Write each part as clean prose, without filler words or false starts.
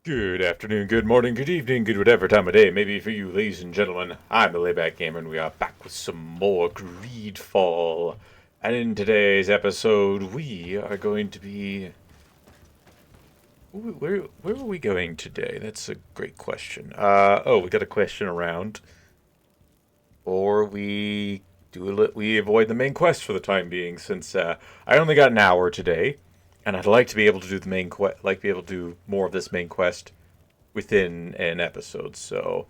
Good afternoon, good morning, good evening, good whatever time of day. Maybe for you, ladies and gentlemen. I'm the Layback Gamer, and we are back with some more Greedfall. And in today's episode, we are going to be... Where are we going today? That's a great question. We got a question around. Or we avoid the main quest for the time being, since I only got an hour today. And I'd like to be able to do the main quest, like be able to do more of this main quest within an episode. So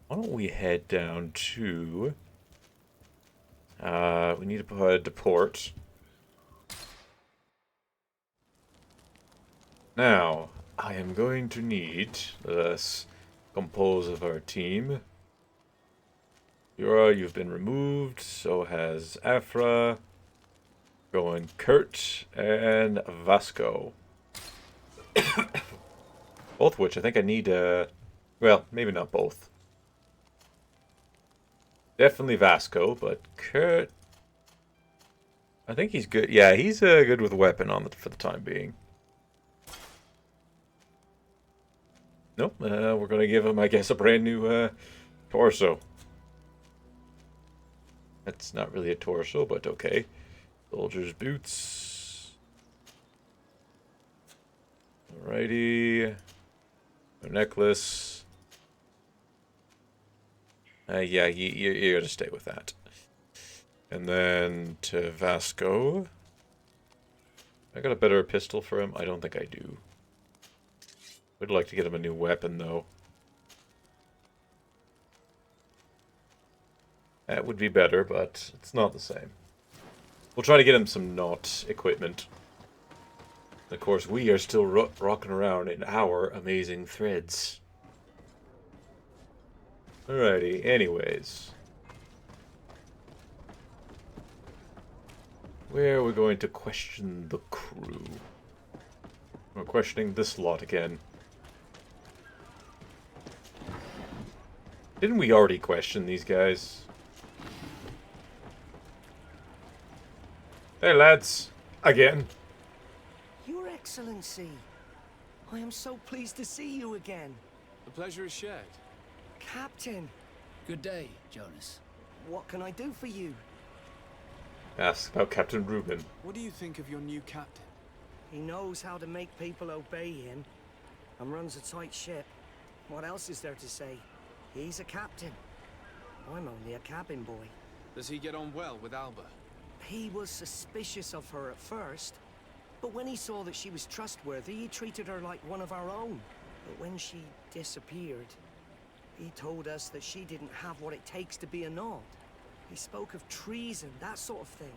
why don't we head down to... we need to head to port. Now, I am going to need... Let's compose of our team. Yura, you've been removed. So has Afra. Going Kurt and Vasco. Both which I think I need, well, maybe not both. Definitely Vasco, but Kurt... I think he's good. Yeah, he's good with a weapon on for the time being. Nope, we're going to give him, I guess, a brand new torso. That's not really a torso, but okay. Soldier's boots. Alrighty. A necklace. Yeah, you're gonna stay with that. And then to Vasco. I got a better pistol for him? I don't think I do. Would like to get him a new weapon, though. That would be better, but it's not the same. We'll try to get him some not equipment. Of course, we are still rocking around in our amazing threads. Alrighty, anyways. Where are we going to question the crew? We're questioning this lot again. Didn't we already question these guys? Hey lads, again. Your Excellency, I am so pleased to see you again. The pleasure is shared. Captain, Good day, Jonas. what can I do for you? Ask about Captain Reuben. What do you think of your new captain? He knows how to make people obey him and runs a tight ship. What else is there to say? He's a captain. I'm only a cabin boy. Does he get on well with Alba? He was suspicious of her at first, but when he saw that she was trustworthy, he treated her like one of our own. But when she disappeared, he told us that she didn't have what it takes to be a Nod. He spoke of treason, that sort of thing.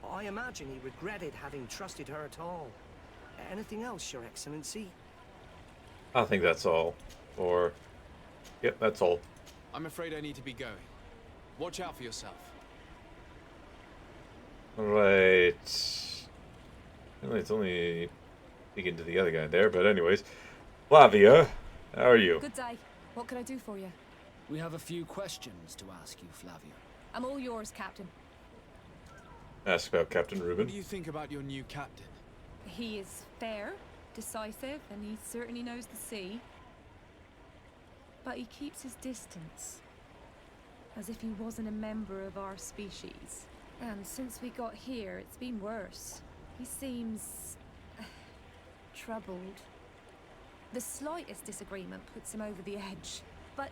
I imagine he regretted having trusted her at all. Anything else, Your Excellency? I think that's all. Or... Yep, that's all. I'm afraid I need to be going. Watch out for yourself. Alright. Well, it's only speaking to the other guy there, but anyways. Flavia, how are you? Good day. What can I do for you? We have a few questions to ask you, Flavia. I'm all yours, Captain. Ask about Captain What Reuben. do you think about your new captain? He is fair, decisive, and he certainly knows the sea. But he keeps his distance, as if he wasn't a member of our species. And since we got here, it's been worse. He seems... troubled. The slightest disagreement puts him over the edge. But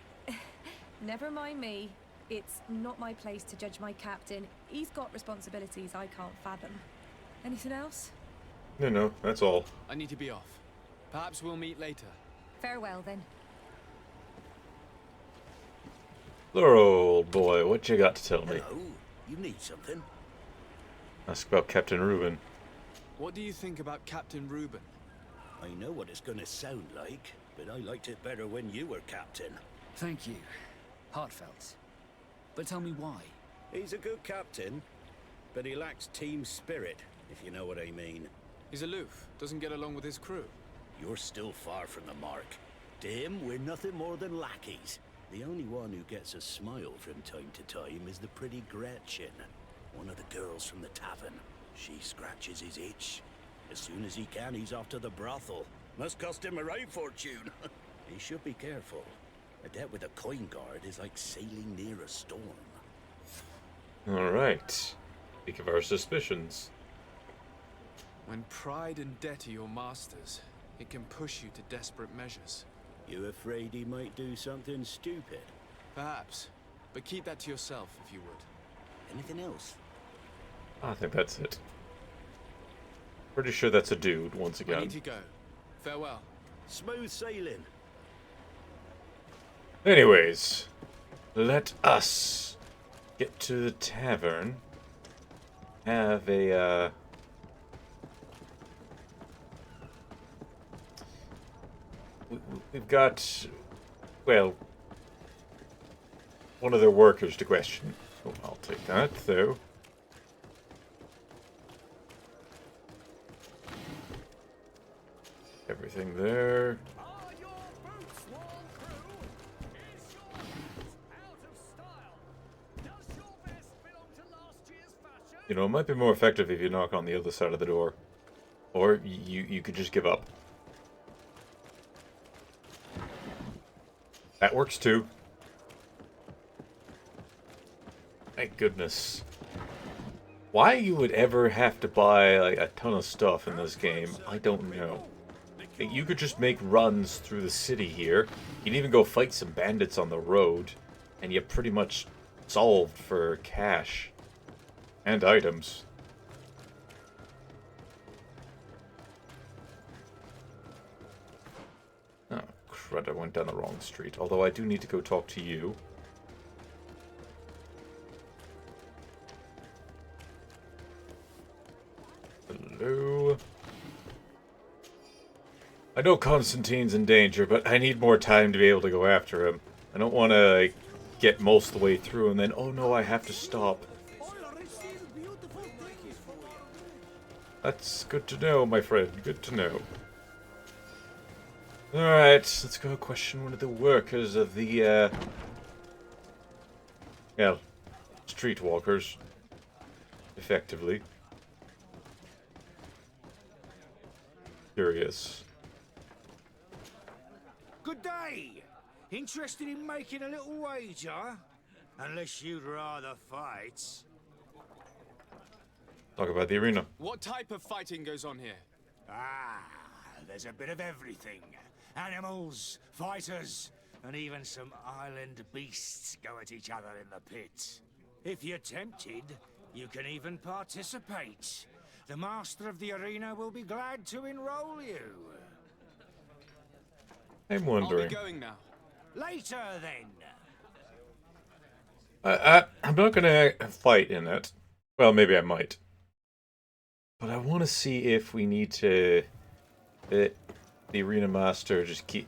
never mind me. It's not my place to judge my captain. He's got responsibilities I can't fathom. Anything else? No, that's all. I need to be off. Perhaps we'll meet later. Farewell, then. Little old boy, what you got to tell me? Hello, you need something? Ask about Captain Reuben. What do you think about Captain Reuben? I know what it's gonna sound like, but I liked it better when you were captain. Thank you. Heartfelt. But tell me why. He's a good captain, but he lacks team spirit, if you know what I mean. He's aloof, doesn't get along with his crew. You're still far from the mark. To him, we're nothing more than lackeys. The only one who gets a smile from time to time is the pretty Gretchen, one of the girls from the tavern. She scratches his itch. As soon as he can, he's off to the brothel. Must cost him a right fortune. He should be careful. A debt with a coin guard is like sailing near a storm. Alright. Speak of our suspicions. When pride and debt are your masters, it can push you to desperate measures. You afraid he might do something stupid? Perhaps, but keep that to yourself if you would. Anything else? I think that's it. Pretty sure that's a dude, once I again. need to go. Farewell. Smooth sailing. Anyways, let us get to the tavern. Have a, we've got, well, one of their workers to question. Oh, I'll take that, though. Everything there. Are your boots, Wall Crew? Is your hat out of style? Does your vest belong to last year's fashion? You know, it might be more effective if you knock on the other side of the door. Or you could just give up. That works too. Thank goodness. Why you would ever have to buy like a ton of stuff in this game, I don't know. You could just make runs through the city here. You can even go fight some bandits on the road, and you're pretty much solved for cash and items. Oh, crud, I went down the wrong street. Although I do need to go talk to you. Hello? I know Constantine's in danger, but I need more time to be able to go after him. I don't want to like, get most of the way through and then, oh no, I have to stop. That's good to know, my friend. Good to know. Alright, let's go question one of the workers of the, well, streetwalkers. Effectively. Curious. Good day. Interested in making a little wager? Unless you'd rather fight. Talk about the arena. What type of fighting goes on here? Ah, there's a bit of everything. Animals, fighters, and even some island beasts go at each other in the pit. If you're tempted, you can even participate. The master of the arena will be glad to enroll you. I'm I'll wondering. be going now. Later, then. I'm not gonna fight in it. Well, maybe I might. But I want to see if we need to... the arena master just keep...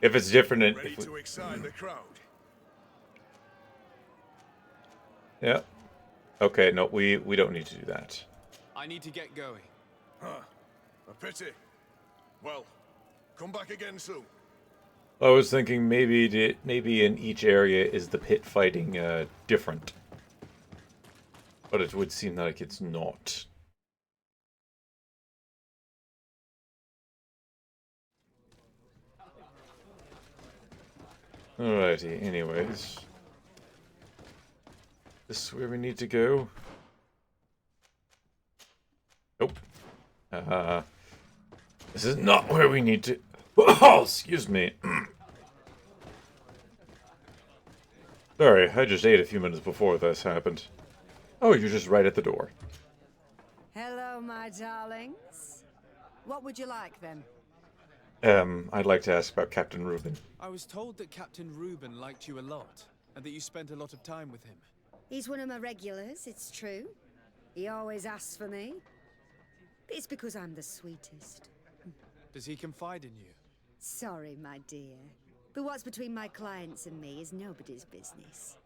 If it's different in... Ready to excite the crowd. Yeah. Okay, no, we don't need to do that. I need to get going. Huh. A pity. Well, come back again soon. I was thinking maybe in each area is the pit fighting different. But it would seem like it's not. Alrighty, anyways. This is where we need to go. Nope. This is not where we need to... Oh, excuse me. Sorry, I just ate a few minutes before this happened. Oh, you're just right at the door. Hello, my darlings. What would you like, then? I'd like to ask about Captain Reuben. I was told that Captain Reuben liked you a lot, and that you spent a lot of time with him. He's one of my regulars, it's true. He always asks for me. But it's because I'm the sweetest. Does he confide in you? Sorry, my dear. But what's between my clients and me is nobody's business.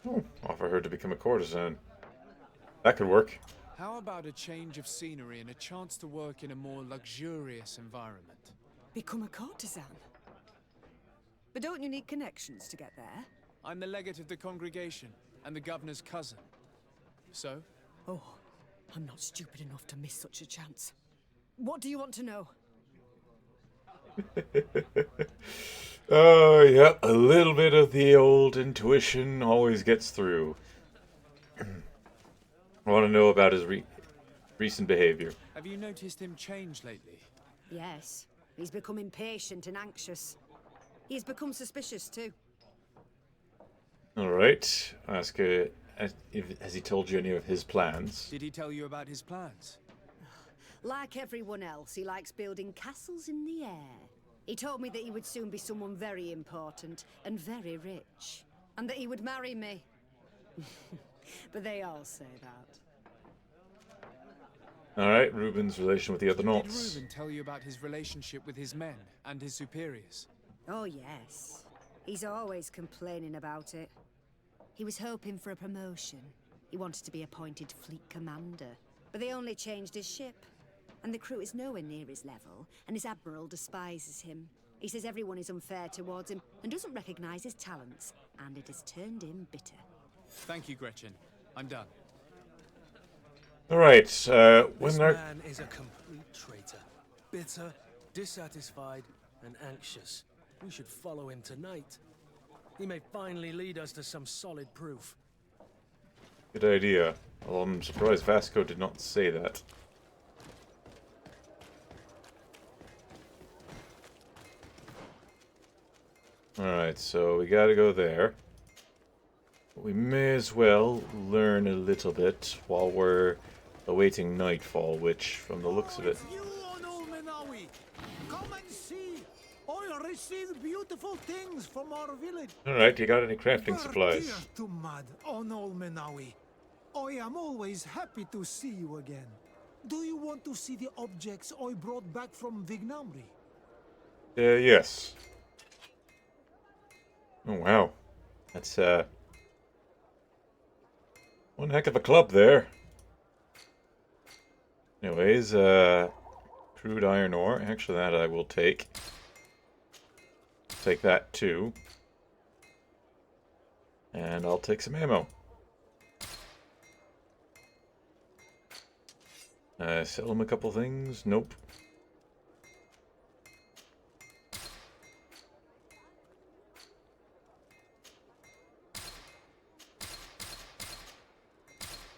Oh, offer her to become a courtesan. That could work. How about a change of scenery and a chance to work in a more luxurious environment? Become a courtesan? But don't you need connections to get there? I'm the legate of the congregation and the governor's cousin. So? Oh, I'm not stupid enough to miss such a chance. What do you want to know? Oh, yeah, a little bit of the old intuition always gets through. I want to know about his recent behavior. Have you noticed him change lately? Yes, he's become impatient and anxious. He's become suspicious too. All right, ask has he told you any of his plans? Did he tell you about his plans? Like everyone else, he likes building castles in the air. He told me that he would soon be someone very important and very rich, and that he would marry me. But they all say that. All right, Reuben's relation with the other Did Nauts. Reuben tell you about his relationship with his men and his superiors? Oh yes, he's always complaining about it. He was hoping for a promotion. He wanted to be appointed fleet commander, but they only changed his ship. And the crew is nowhere near his level, and his admiral despises him. He says everyone is unfair towards him and doesn't recognize his talents, and it has turned him bitter. Thank you, Gretchen. I'm done. All right, This when our man is a complete traitor. Bitter, dissatisfied, and anxious. We should follow him tonight. He may finally lead us to some solid proof. good idea. Well, I'm surprised Vasco did not say that. Alright, so we gotta go there. We may as well learn a little bit while we're awaiting nightfall, which, from the looks of it... You on Ulmenawi, come and see. I received beautiful things from our village. Alright, you got any crafting supplies? Dear to Mad on Ulmenawi. I am always happy to see you again. Do you want to see the objects I brought back from Vignamri? Yes. Oh, wow. That's, one heck of a club there. Anyways, crude iron ore. Actually, that I will take. Take that, too. And I'll take some ammo. Sell him a couple things? Nope.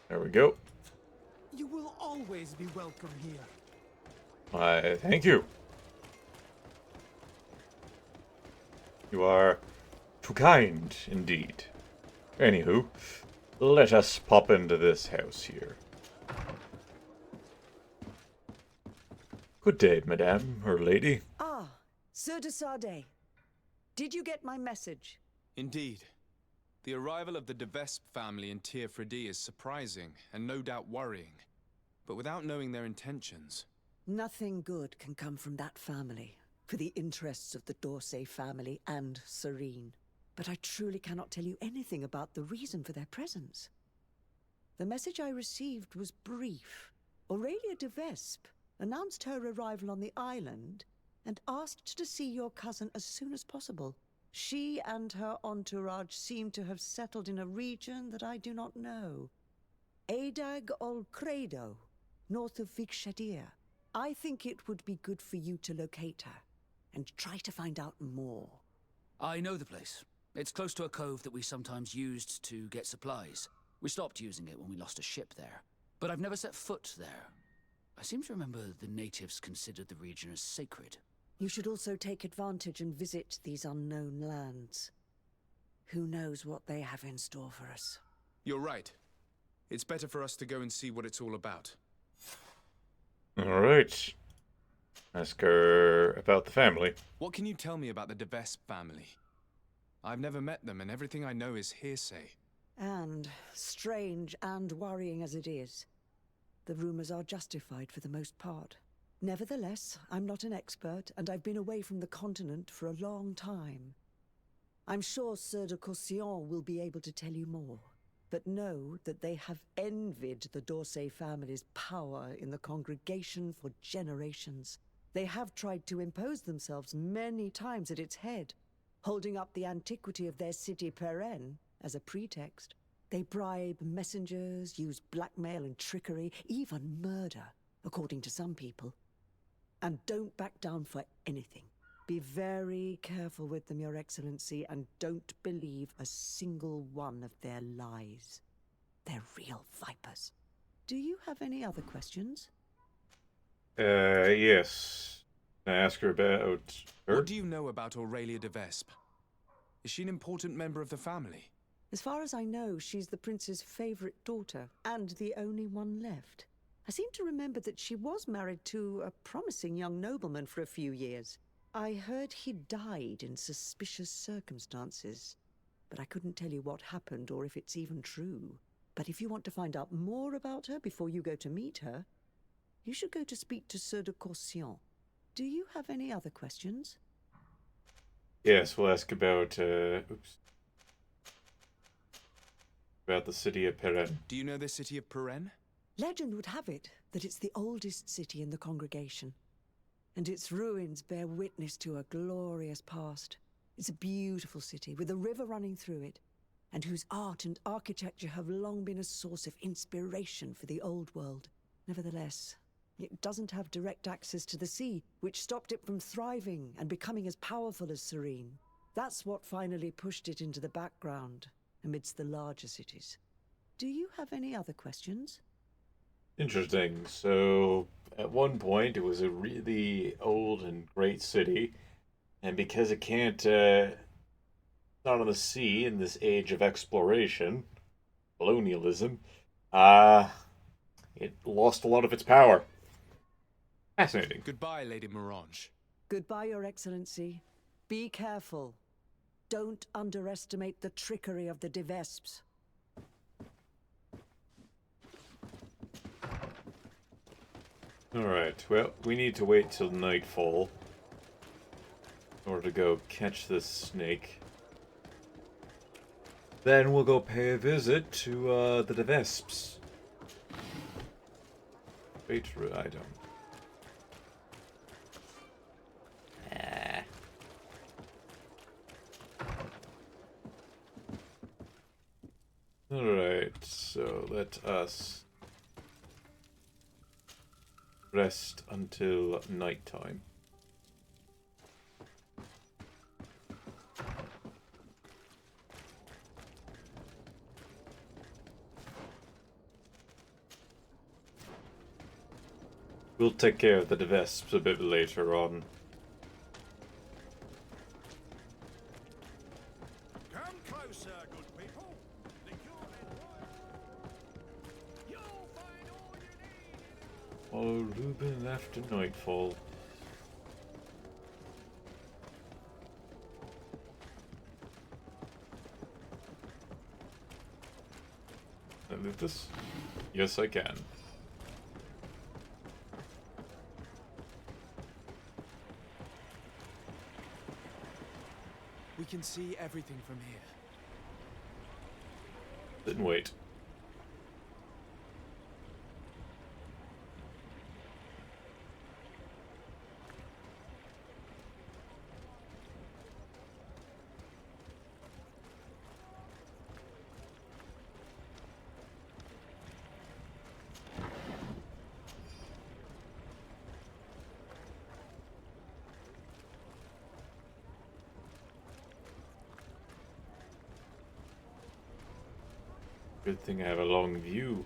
There we go. You will always be welcome here. Why, thank you. You are too kind, indeed. Anywho, let us pop into this house here. Good day, madame, or lady. Ah, Sir de Sardet. Did you get my message? Indeed. The arrival of the de Vespe family in Tir Fredi is surprising and no doubt worrying. But without knowing their intentions... Nothing good can come from that family, for the interests of the Dorsey family and Serene. But I truly cannot tell you anything about the reason for their presence. The message I received was brief. Aurelia de Vespe announced her arrival on the island and asked to see your cousin as soon as possible. She and her entourage seem to have settled in a region that I do not know. Adag ol Credo, north of Vikshadir. I think it would be good for you to locate her and try to find out more. I know the place. It's close to a cove that we sometimes used to get supplies. We stopped using it when we lost a ship there. But I've never set foot there. I seem to remember the natives considered the region as sacred. You should also take advantage and visit these unknown lands. Who knows what they have in store for us? You're right. It's better for us to go and see what it's all about. Alright. Ask her about the family. What can you tell me about the de Vespe family? I've never met them, and everything I know is hearsay. And, strange and worrying as it is, the rumors are justified for the most part. Nevertheless, I'm not an expert, and I've been away from the continent for a long time. I'm sure Sir de Courcillon will be able to tell you more. But know that they have envied the Dorsey family's power in the congregation for generations. They have tried to impose themselves many times at its head, holding up the antiquity of their city Peren as a pretext. They bribe messengers, use blackmail and trickery, even murder, according to some people. And don't back down for anything. Be very careful with them, Your Excellency, and don't believe a single one of their lies. They're real vipers. Do you have any other questions? Yes. Can I ask her about her? What do you know about Aurelia de Vespe? Is she an important member of the family? As far as I know, she's the prince's favorite daughter, and the only one left. I seem to remember that she was married to a promising young nobleman for a few years. I heard he died in suspicious circumstances, but I couldn't tell you what happened or if it's even true. But if you want to find out more about her before you go to meet her, you should go to speak to Sir de Coursion. Do you have any other questions? Yes, we'll ask about, about the city of Perrin. Do you know the city of Perrin? Legend would have it that it's the oldest city in the congregation, and its ruins bear witness to a glorious past. It's a beautiful city with a river running through it, and whose art and architecture have long been a source of inspiration for the old world. Nevertheless, it doesn't have direct access to the sea, which stopped it from thriving and becoming as powerful as Serene. That's what finally pushed it into the background, amidst the larger cities. Do you have any other questions? Interesting. So, at one point, it was a really old and great city, and because it can't, not on the sea in this age of exploration, colonialism, it lost a lot of its power. Fascinating. Goodbye, Lady Morange. Goodbye, Your Excellency. Be careful. Don't underestimate the trickery of the de Vespes. Alright, well, we need to wait till nightfall in order to go catch this snake. Then we'll go pay a visit to the de Vespes. Wait for an item. Alright, so let us rest until nighttime. We'll take care of the de Vespes a bit later on. Come closer, good people. The cure is right. You'll find all you need. Oh, Reuben after nightfall. Can I lift this? Yes, I can. We can see everything from here. Didn't wait. Good thing I have a long view.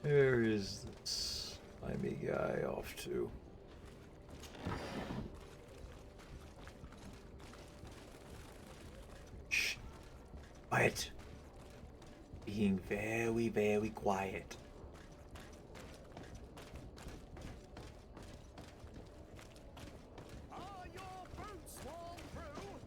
Where is this slimy guy off to? Shh. Quiet. Being very, very quiet. Are your boots worn through?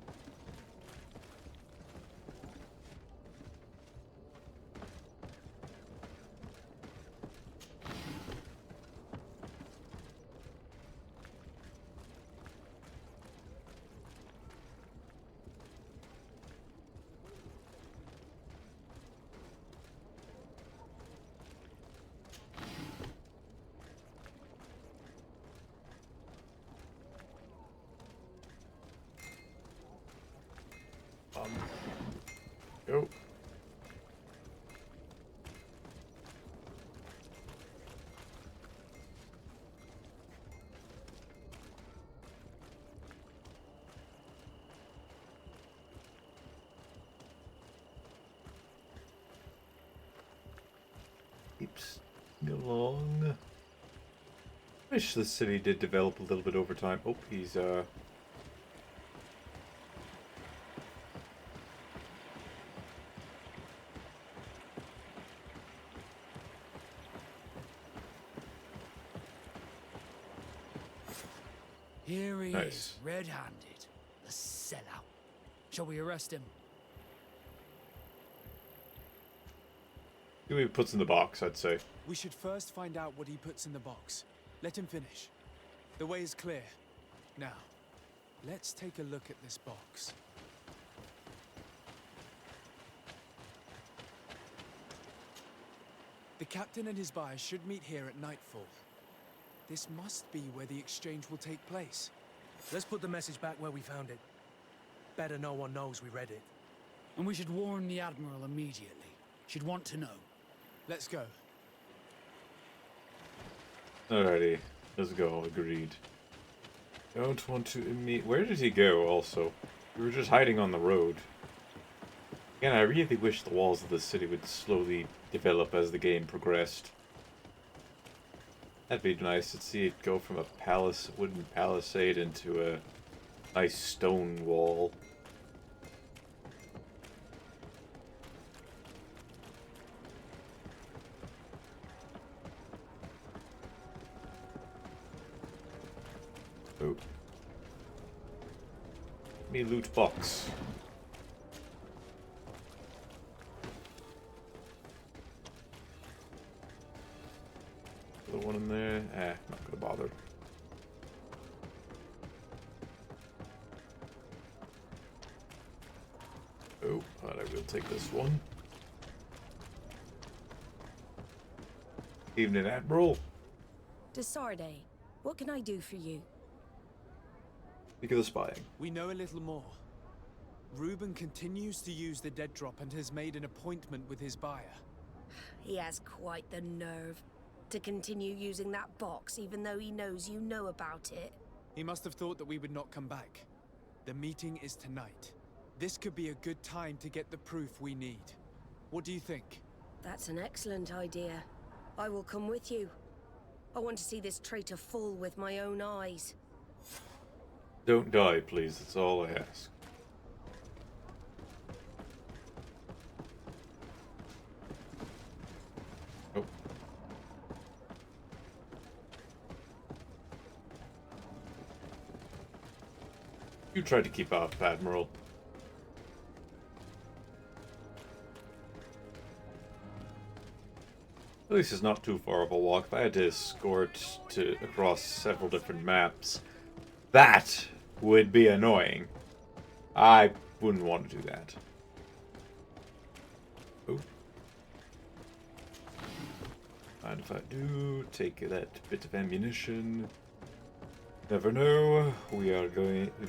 along. Wish the city did develop a little bit over time. Oh, he's Here he Nice. is, red-handed. The sellout. Shall we arrest him? see what he puts in the box, I'd say. We should first find out what he puts in the box. Let him finish. The way is clear. Now, let's take a look at this box. The captain and his buyer should meet here at nightfall. This must be where the exchange will take place. Let's put the message back where we found it. Better no one knows we read it. And we should warn the Admiral immediately. She'd want to know. Let's go. Alrighty, let's go. Agreed. Don't want to meet. Where did he go? Also, we were just hiding on the road. Again, I really wish the walls of the city would slowly develop as the game progressed. That'd be nice to see it go from a wooden palisade into a nice stone wall. Oh. Me loot box. The one in there? Not gonna bother. Oh, but I will take this one. Evening, Admiral. Desarde, what can I do for you? Speak of the spying. We know a little more. Reuben continues to use the dead drop and has made an appointment with his buyer. He has quite the nerve to continue using that box even though he knows you know about it. He must have thought that we would not come back. The meeting is tonight. This could be a good time to get the proof we need. What do you think? That's an excellent idea. I will come with you. I want to see this traitor fall with my own eyes. Don't die, please. That's all I ask. Oh. You tried to keep up, Admiral. At least it's not too far of a walk. If I had to escort across several different maps, that would be annoying. I wouldn't want to do that. Oh. Mind if I do take that bit of ammunition? Never know. We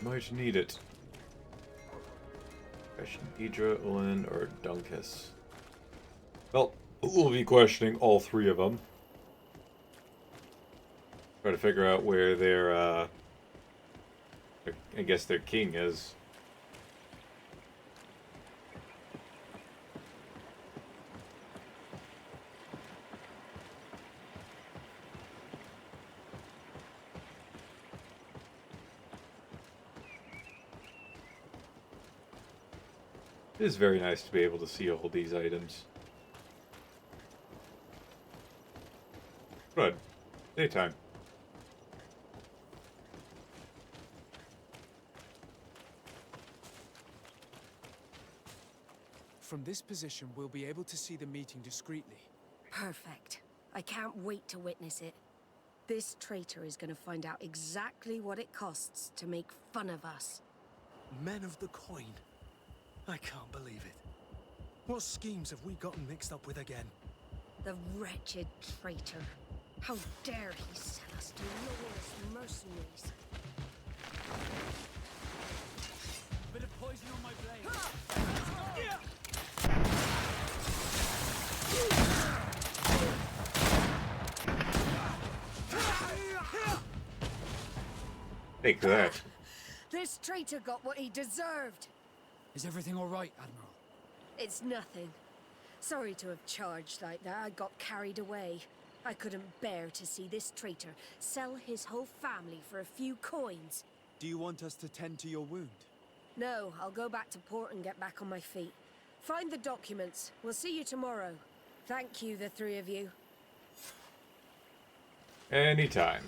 might need it. Question Idra, Olin, or Dunkus. Well, we'll be questioning all three of them. Try to figure out where their I guess their king is. It is very nice to be able to see all these items. Good. Daytime. From this position, we'll be able to see the meeting discreetly. Perfect. I can't wait to witness it. This traitor is going to find out exactly what it costs to make fun of us. Men of the coin. I can't believe it. What schemes have we gotten mixed up with again? The wretched traitor. How dare he sell us to lawless mercenaries? Bit of poison on my blade. Take that. This traitor got what he deserved. Is everything all right, It's nothing. Sorry to have charged like that. I got carried away. I couldn't bear to see this traitor sell his whole family for a few coins. Do you want us to tend to your wound? No, I'll go back to port and get back on my feet. Find the documents. We'll see you tomorrow. Thank you, the three of you. Anytime.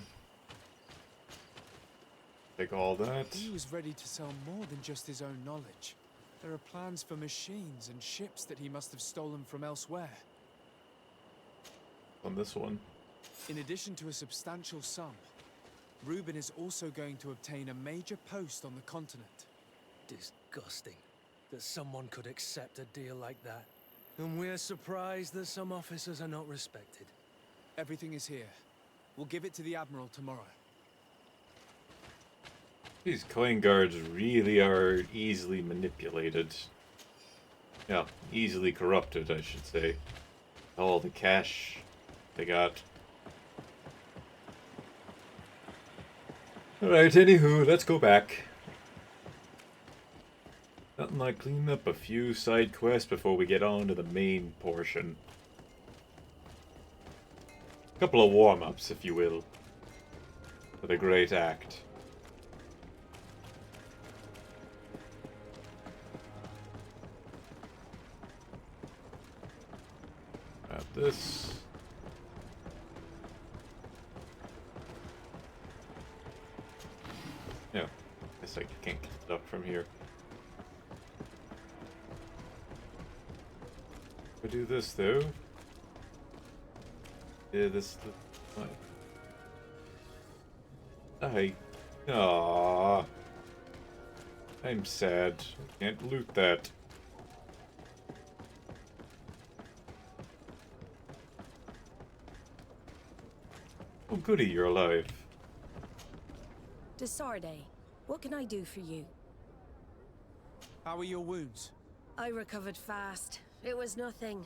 Take all that. He was ready to sell more than just his own knowledge. There are plans for machines and ships that he must have stolen from elsewhere. On this one. In addition to a substantial sum, Reuben is also going to obtain a major post on the continent. Disgusting that someone could accept a deal like that. And we're surprised that some officers are not respected. Everything is here. We'll give it to the Admiral tomorrow. These coin guards really are easily manipulated. Yeah, easily corrupted, I should say. All the cash they got. Alright, anywho, let's go back. Nothing like cleaning up a few side quests before we get on to the main portion. A couple of warm-ups, if you will, for the great act. Grab this. Yeah, guess I can't get it up from here. I do this though. Yeah, this. Aww. I'm sad. I can't loot that. Oh, goody, you're alive. Desarde, what can I do for you? How are your wounds? I recovered fast. It was nothing.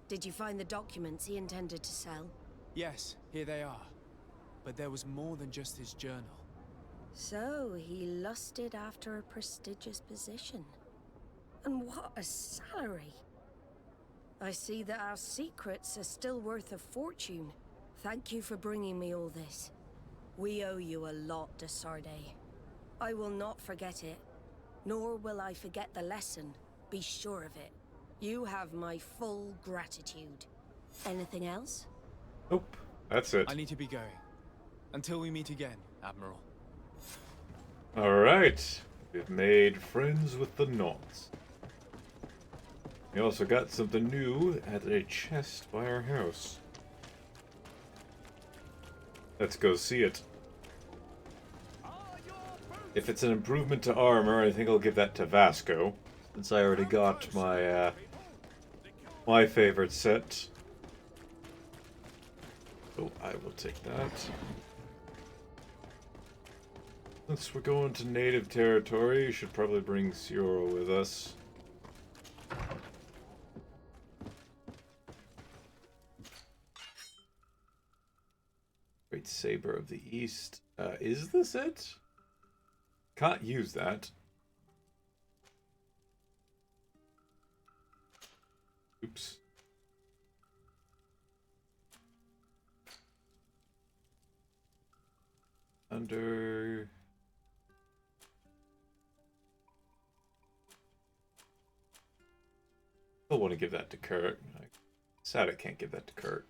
Did you find the documents he intended to sell? Yes, here they are. But there was more than just his journal. So, he lusted after a prestigious position. And what a salary! I see that our secrets are still worth a fortune. Thank you for bringing me all this. We owe you a lot, Desarde. I will not forget it. Nor will I forget the lesson. Be sure of it. You have my full gratitude. Anything else? Nope, that's it. I need to be going. Until we meet again, Admiral. Alright, we've made friends with the Nauts. We also got something new at a chest by our house. Let's go see it. If it's an improvement to armor, I think I'll give that to Vasco, since I already got my my favorite set. So I will take that. Since we're going to native territory, you should probably bring Siora with us. Great Saber of the East. Is this it? Can't use that. Oops. Under... I want to give that to Kurt. Sad I can't give that to Kurt.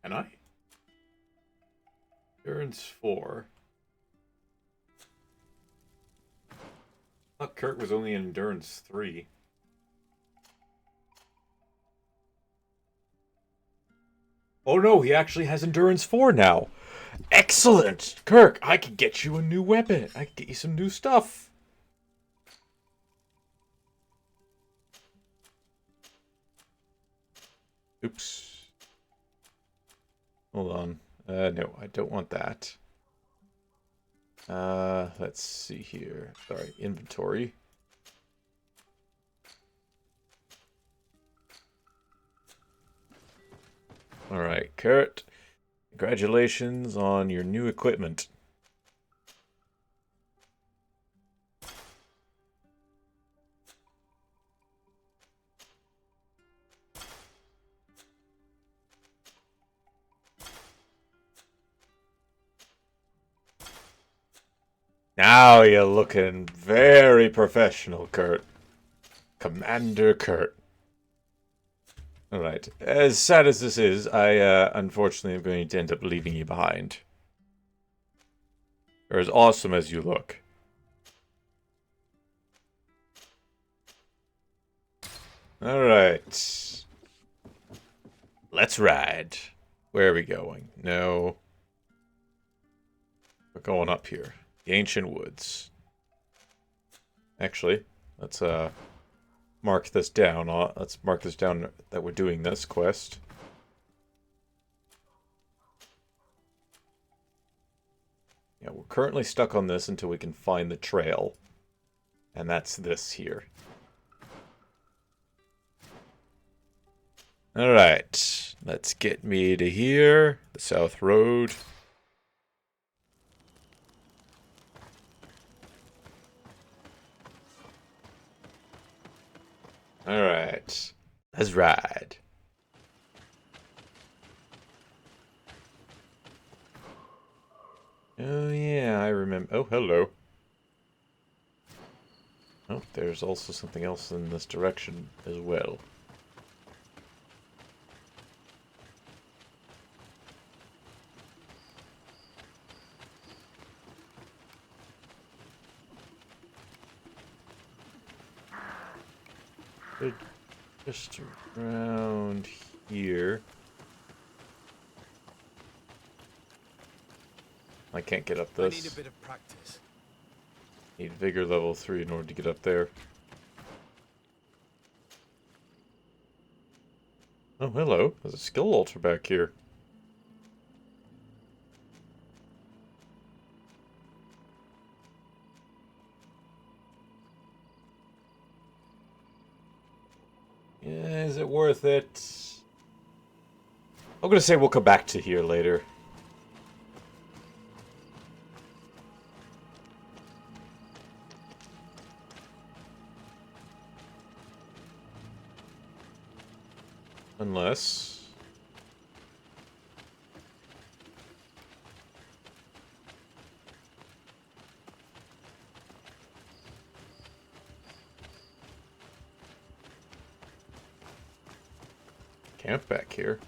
Can I? Endurance 4. I thought Kurt was only in Endurance 3. Oh no, he actually has Endurance 4 now. Excellent! Kirk, I can get you a new weapon. I can get you some new stuff. Oops. Hold on. No, I don't want that. Let's see here. Sorry, inventory. All right, Kurt. Congratulations on your new equipment. Now you're looking very professional, Kurt. Commander Kurt. Alright. As sad as this is, I unfortunately am going to end up leaving you behind. You're as awesome as you look. Alright. Let's ride. Where are we going? No. We're going up here. The Ancient Woods. Actually, let's mark this down. Let's mark this down that we're doing this quest. Yeah, we're currently stuck on this until we can find the trail. And that's this here. Alright, let's get me to here, the South Road. Alright, let's ride. Oh yeah, I remember. Oh, hello. Oh, there's also something else in this direction as well. Just around here. I can't get up this. I need a bit of practice. Need vigor level 3 in order to get up there. Oh, hello. There's a skill altar back here. Yeah, is it worth it? I'm gonna say we'll come back to here later. Unless... camp back here.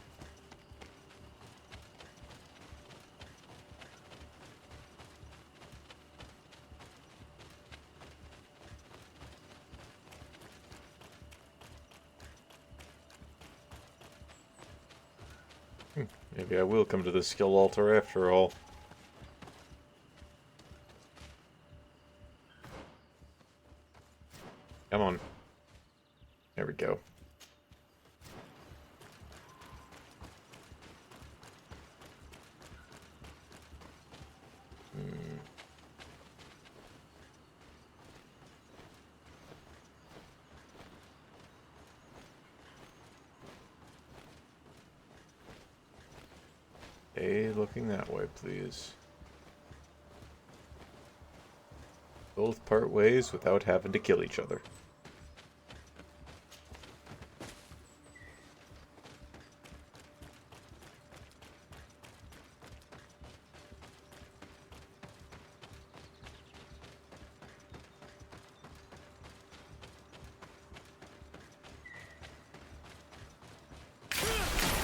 Maybe I will come to the skill altar after all. Come on. There we go. Okay, looking that way, please. Both part ways without having to kill each other.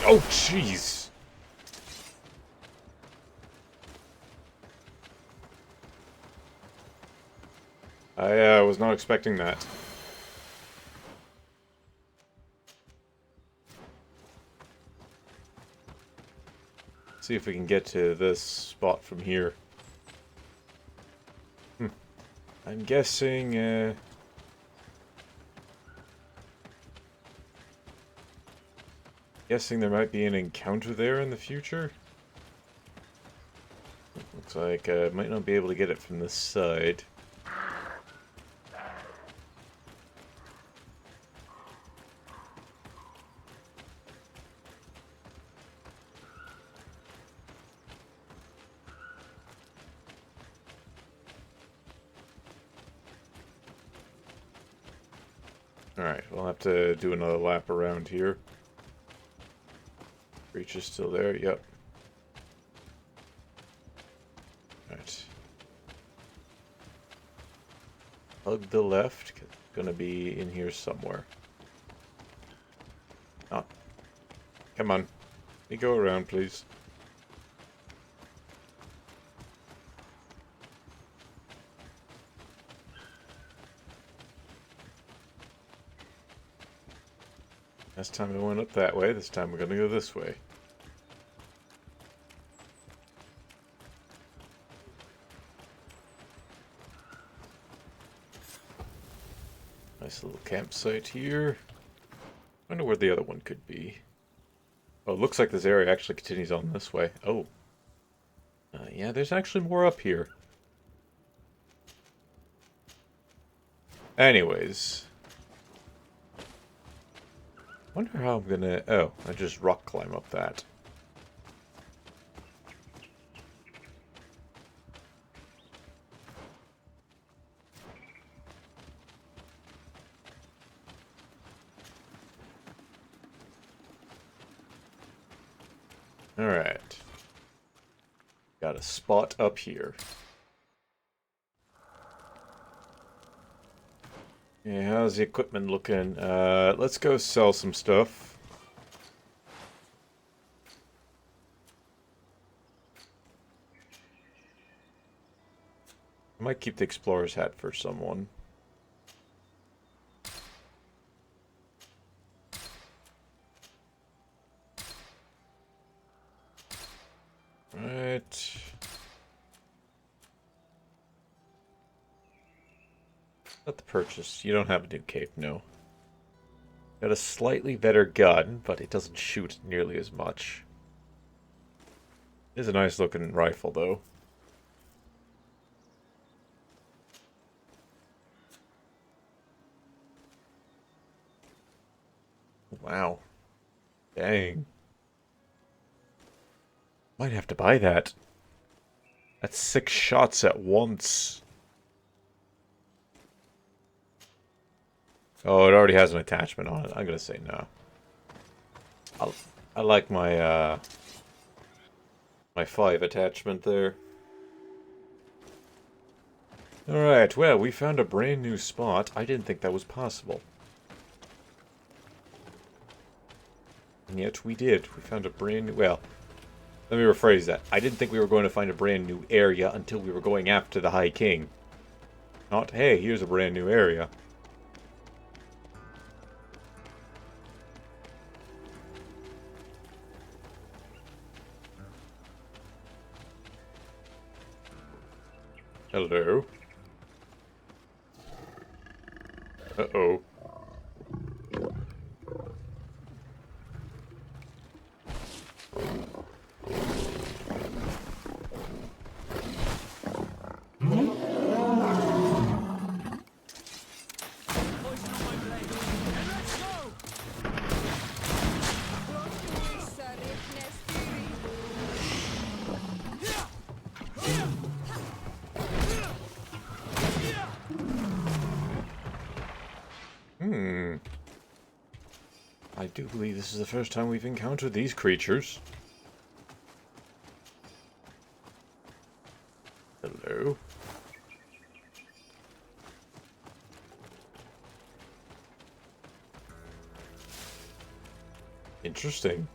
Oh, jeez! I was not expecting that. Let's see if we can get to this spot from here. I'm guessing, guessing there might be an encounter there in the future. Looks like I might not be able to get it from this side. Alright, we'll have to do another lap around here. Breach is still there, yep. Alright. Hug the left, gonna be in here somewhere. Oh. Come on. Let me go around, please. Last time I went up that way, this time we're gonna go this way. Nice little campsite here. Wonder where the other one could be. Oh, it looks like this area actually continues on this way. Oh. Yeah, there's actually more up here. Anyways. Wonder how I'm gonna... Oh, I just rock climb up that. Alright. Got a spot up here. Yeah, how's the equipment looking? Let's go sell some stuff. I might keep the explorer's hat for someone. Right. Not the purchase. You don't have a new cape, no. Got a slightly better gun, but it doesn't shoot nearly as much. It is a nice looking rifle, though. Wow. Dang. Might have to buy that. That's 6 shots at once. Oh, it already has an attachment on it. I'm gonna say no. I like my my 5 attachment there. Alright, well, we found a brand new spot. I didn't think that was possible. And yet we did. We found a brand new... Well, let me rephrase that. I didn't think we were going to find a brand new area until we were going after the High King. Not, hey, here's a brand new area. Hello. Uh-oh. I do believe this is the first time we've encountered these creatures. Hello. Interesting.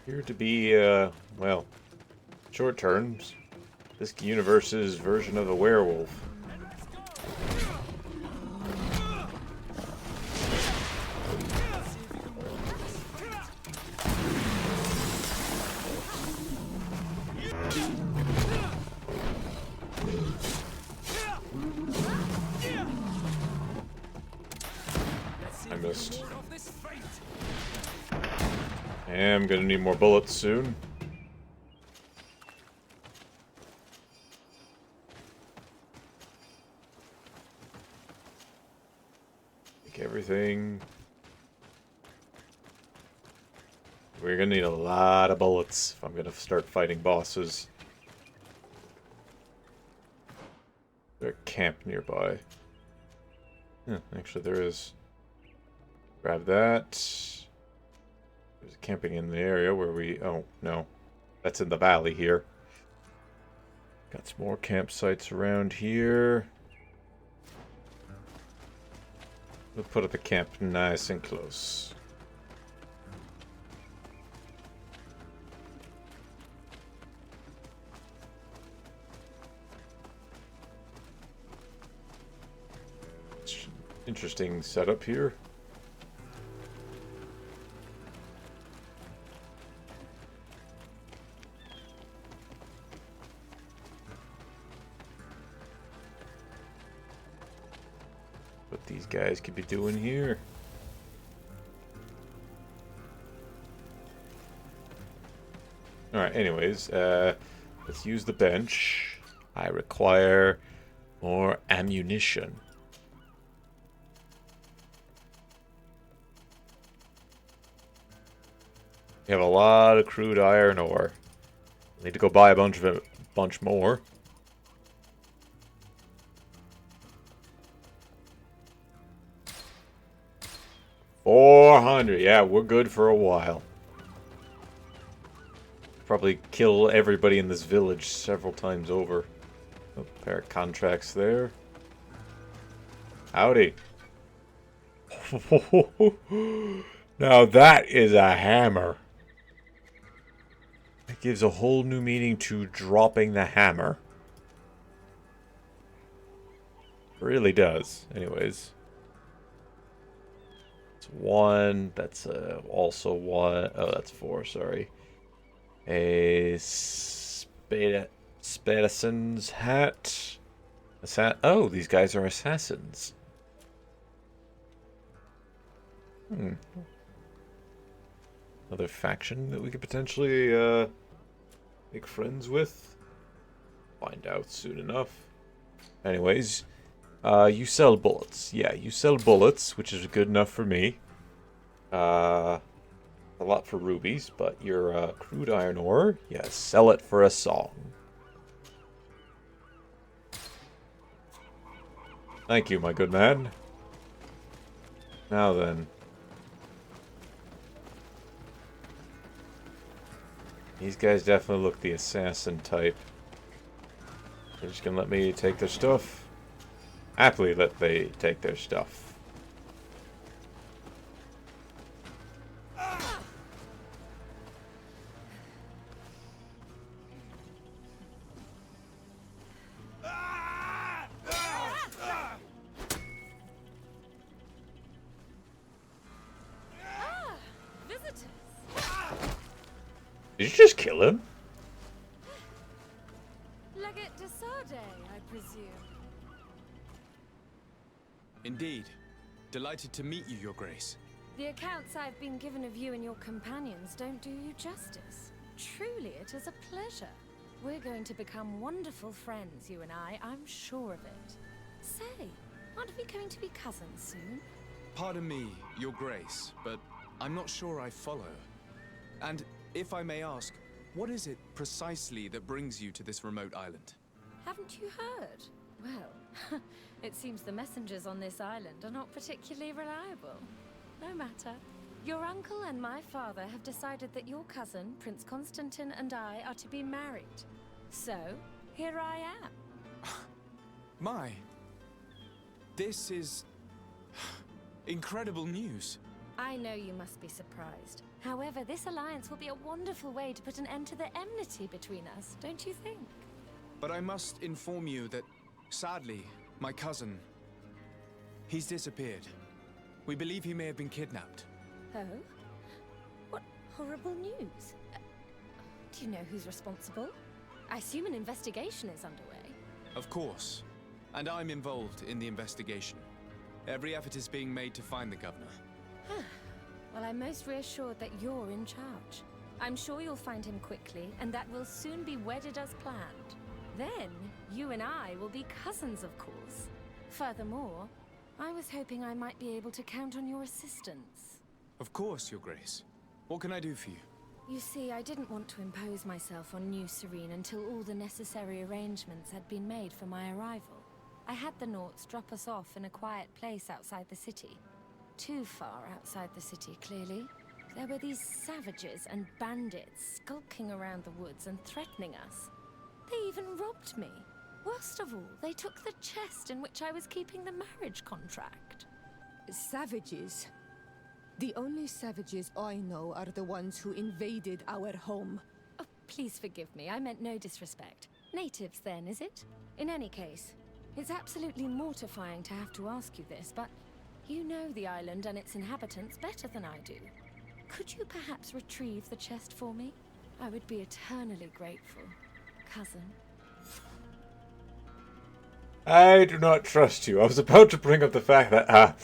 Appear to be, well, short terms. This universe's version of a werewolf. I missed. I'm gonna need more bullets soon. Take everything. We're gonna need a lot of bullets if I'm gonna start fighting bosses. There's a camp nearby. Actually, there is. Grab that. There's camping in the area where we... Oh, no. That's in the valley here. Got some more campsites around here. We'll put up the camp nice and close. Interesting setup here. What these guys could be doing here. Alright, anyways, let's use the bench. I require more ammunition. We have a lot of crude iron ore. Need to go buy a bunch more. $400. Yeah, we're good for a while. Probably kill everybody in this village several times over. Oh, pair of contracts there. Howdy. Now that is a hammer. It gives a whole new meaning to dropping the hammer. Really does. Anyways. It's 1. That's also 1. Oh, that's 4, sorry. A Spadassin's hat. Oh, these guys are assassins. Another faction that we could potentially make friends with. Find out soon enough. Anyways, you sell bullets. Yeah, you sell bullets, which is good enough for me. A lot for rubies, but your crude iron ore, yeah, sell it for a song. Thank you, my good man. Now then. These guys definitely look the assassin type. They're just gonna let me take their stuff. Happily let they take their stuff. Did you just kill him? Legate de Sade, I presume. Indeed. Delighted to meet you, Your Grace. The accounts I've been given of you and your companions don't do you justice. Truly, it is a pleasure. We're going to become wonderful friends, you and I'm sure of it. Say, aren't we going to be cousins soon? Pardon me, Your Grace, but I'm not sure I follow. And if I may ask, what is it precisely that brings you to this remote island? Haven't you heard? Well, it seems the messengers on this island are not particularly reliable. No matter. Your uncle and my father have decided that your cousin, Prince Constantine, and I are to be married. So, here I am. My. This is... incredible news. I know you must be surprised. However, this alliance will be a wonderful way to put an end to the enmity between us, don't you think? But I must inform you that, sadly, my cousin... he's disappeared. We believe he may have been kidnapped. Oh? What horrible news. Do you know who's responsible? I assume an investigation is underway. Of course. And I'm involved in the investigation. Every effort is being made to find the governor. Well, I'm most reassured that you're in charge. I'm sure you'll find him quickly, and that we'll soon be wedded as planned. Then, you and I will be cousins, of course. Furthermore, I was hoping I might be able to count on your assistance. Of course, Your Grace. What can I do for you? You see, I didn't want to impose myself on New Serene until all the necessary arrangements had been made for my arrival. I had the Nauts drop us off in a quiet place outside the city. Too far outside the city, clearly. There were these savages and bandits skulking around the woods and threatening us. They even robbed me. Worst of all, they took the chest in which I was keeping the marriage contract. Savages? The only savages I know are the ones who invaded our home. Oh, please forgive me. I meant no disrespect. Natives, then, is it? In any case, it's absolutely mortifying to have to ask you this, but you know the island and its inhabitants better than I do. Could you perhaps retrieve the chest for me? I would be eternally grateful, cousin. I do not trust you. I was about to bring up the fact that,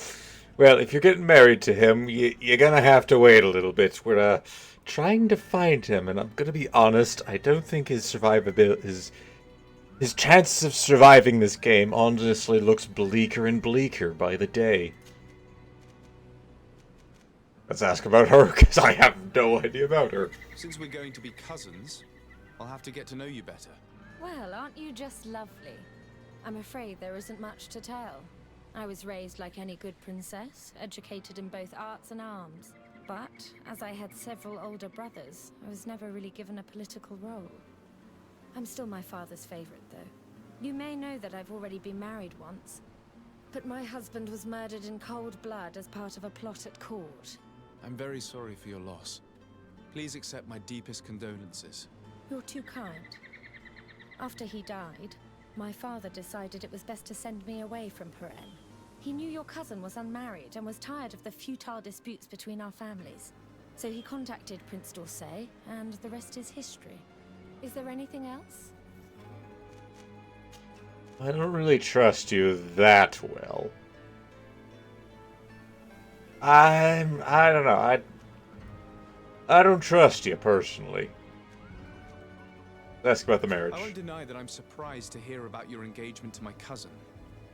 well, if you're getting married to him, you're gonna have to wait a little bit. We're, trying to find him, and I'm gonna be honest, I don't think his survivability, his chances of surviving this game honestly looks bleaker and bleaker by the day. Let's ask about her, because I have no idea about her. Since we're going to be cousins, I'll have to get to know you better. Well, aren't you just lovely? I'm afraid there isn't much to tell. I was raised like any good princess, educated in both arts and arms. But, as I had several older brothers, I was never really given a political role. I'm still my father's favorite, though. You may know that I've already been married once. But my husband was murdered in cold blood as part of a plot at court. I'm very sorry for your loss. Please accept my deepest condolences. You're too kind. After he died, my father decided it was best to send me away from Peren. He knew your cousin was unmarried and was tired of the futile disputes between our families. So he contacted Prince d'Orsay, and the rest is history. Is there anything else? I don't really trust you that well. I don't know. I don't trust you personally. Let's ask about the marriage. I won't deny that I'm surprised to hear about your engagement to my cousin,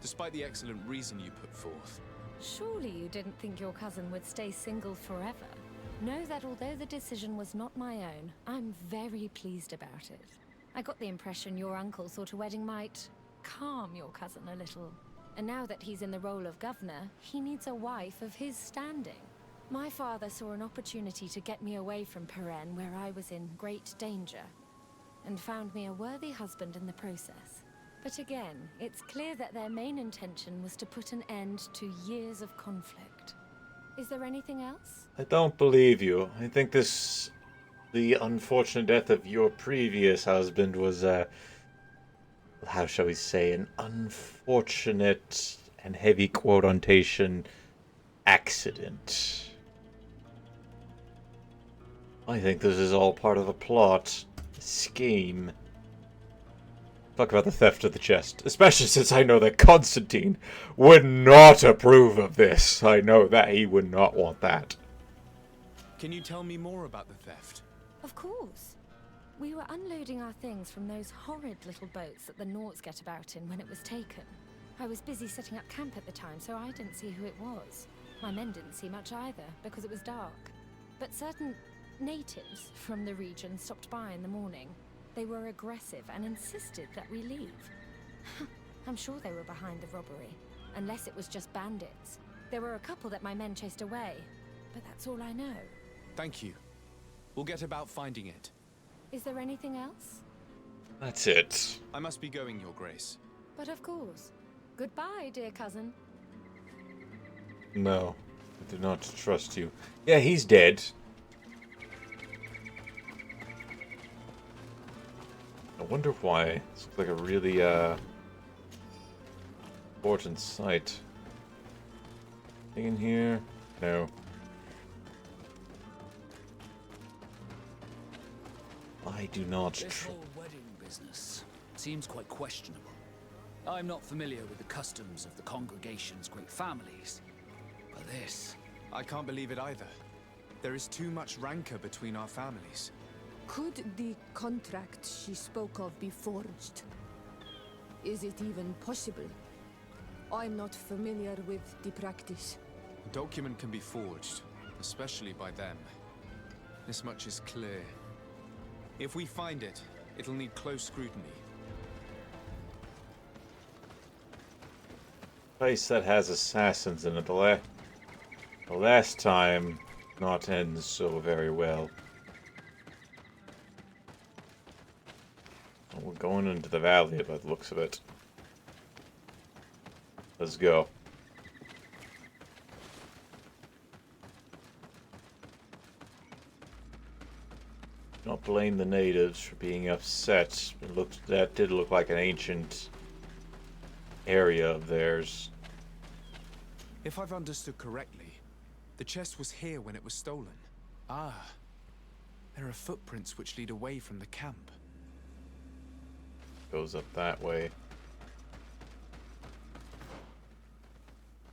despite the excellent reason you put forth. Surely you didn't think your cousin would stay single forever. Know that although the decision was not my own, I'm very pleased about it. I got the impression your uncle thought a wedding might calm your cousin a little. And now that he's in the role of governor, he needs a wife of his standing. My father saw an opportunity to get me away from Peren, where I was in great danger, and found me a worthy husband in the process. But again, it's clear that their main intention was to put an end to years of conflict. Is there anything else? I don't believe you. I think the unfortunate death of your previous husband was, how shall we say, an unfortunate and heavy quotation accident. I think this is all part of a plot, a scheme. Talk about the theft of the chest, especially since I know that Constantine would not approve of this. I know that he would not want that. Can you tell me more about the theft? Of course. We were unloading our things from those horrid little boats that the Nauts get about in when it was taken. I was busy setting up camp at the time, so I didn't see who it was. My men didn't see much either, because it was dark. But certain natives from the region stopped by in the morning. They were aggressive and insisted that we leave. I'm sure they were behind the robbery, unless it was just bandits. There were a couple that my men chased away, but that's all I know. Thank you. We'll get about finding it. Is there anything else? That's it. I must be going, Your Grace. But of course. Goodbye, dear cousin. No, I do not trust you. Yeah, he's dead. I wonder why. This looks like a really, important site. Anything in here? No. I do not This whole wedding business seems quite questionable. I'm not familiar with the customs of the congregation's great families, but this... I can't believe it either. There is too much rancor between our families. Could the contract she spoke of be forged? Is it even possible? I'm not familiar with the practice. A document can be forged, especially by them. This much is clear. If we find it, it'll need close scrutiny. Place that has assassins in it. The last time not ends so very well. Well, we're going into the valley by the looks of it. Let's go. Not blame the natives for being upset. That did look like an ancient area of theirs. If I've understood correctly, the chest was here when it was stolen. Ah, there are footprints which lead away from the camp. Goes up that way.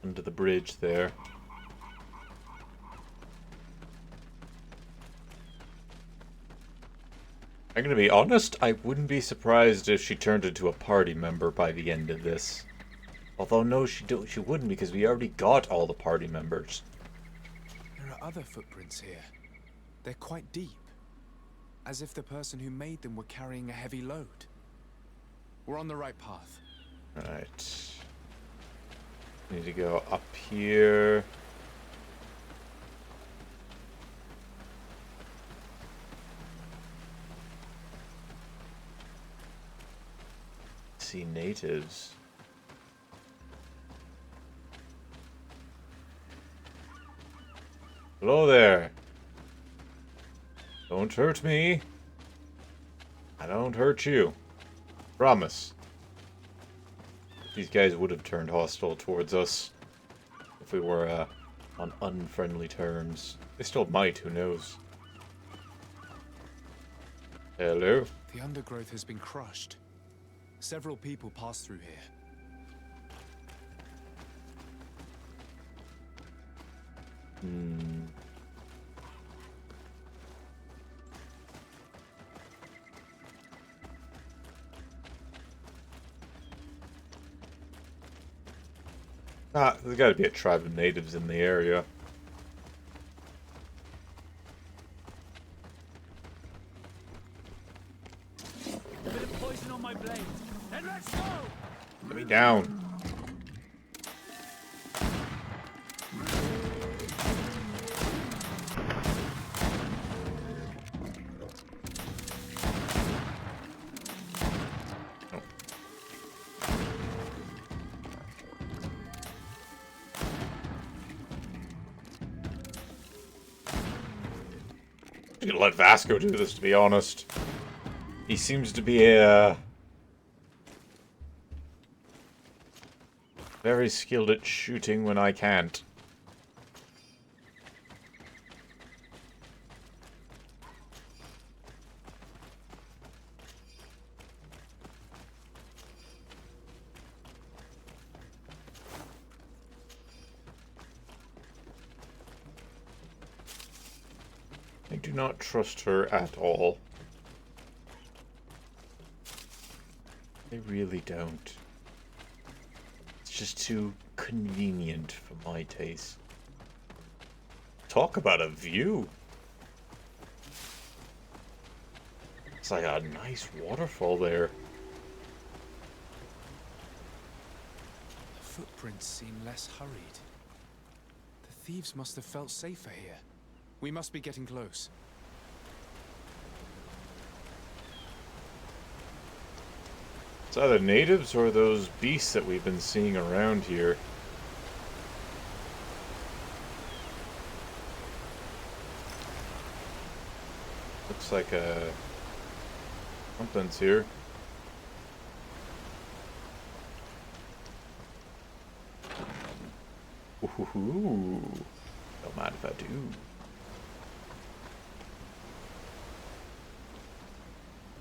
Under the bridge there. I'm gonna be honest, I wouldn't be surprised if she turned into a party member by the end of this. Although no, she wouldn't, because we already got all the party members. There are other footprints here. They're quite deep. As if the person who made them were carrying a heavy load. We're on the right path. Right. Need to go up here. See natives. Hello there. Don't hurt me. I don't hurt you. Promise. These guys would have turned hostile towards us if we were on unfriendly terms. They still might, who knows. Hello? The undergrowth has been crushed. Several people pass through here. There's gotta be a tribe of natives in the area. A bit of poison on my blade. Then let's go! Let me down. I'm gonna let Vasco do this, to be honest. He seems to be very skilled at shooting when I can't. I do not trust her at all. I really don't. It's just too convenient for my taste. Talk about a view. It's like a nice waterfall there. The footprints seem less hurried. The thieves must have felt safer here. We must be getting close. It's either natives or those beasts that we've been seeing around here. Looks like something's here. Ooh, don't mind if I do.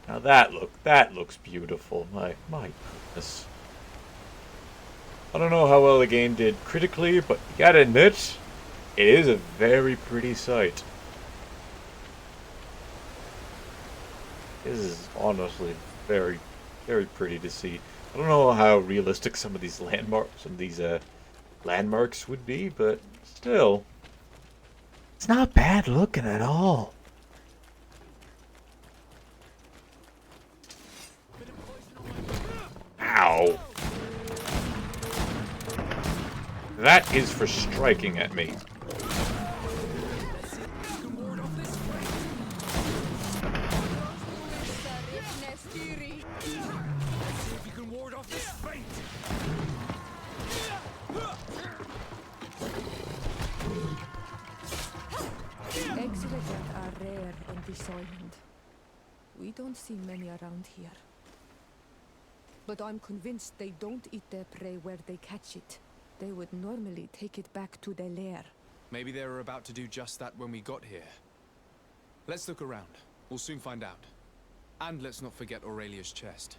Now that looks beautiful. My goodness. I don't know how well the game did critically, but you gotta admit, it is a very pretty sight. This is honestly very, very pretty to see. I don't know how realistic some of these landmarks would be, but still, it's not bad looking at all. Ow. That is for striking at me. Exodus are rare on this island. We don't see many around here. But I'm convinced they don't eat their prey where they catch it. They would normally take it back to their lair. Maybe they were about to do just that when we got here. Let's look around. We'll soon find out. And let's not forget Aurelia's chest.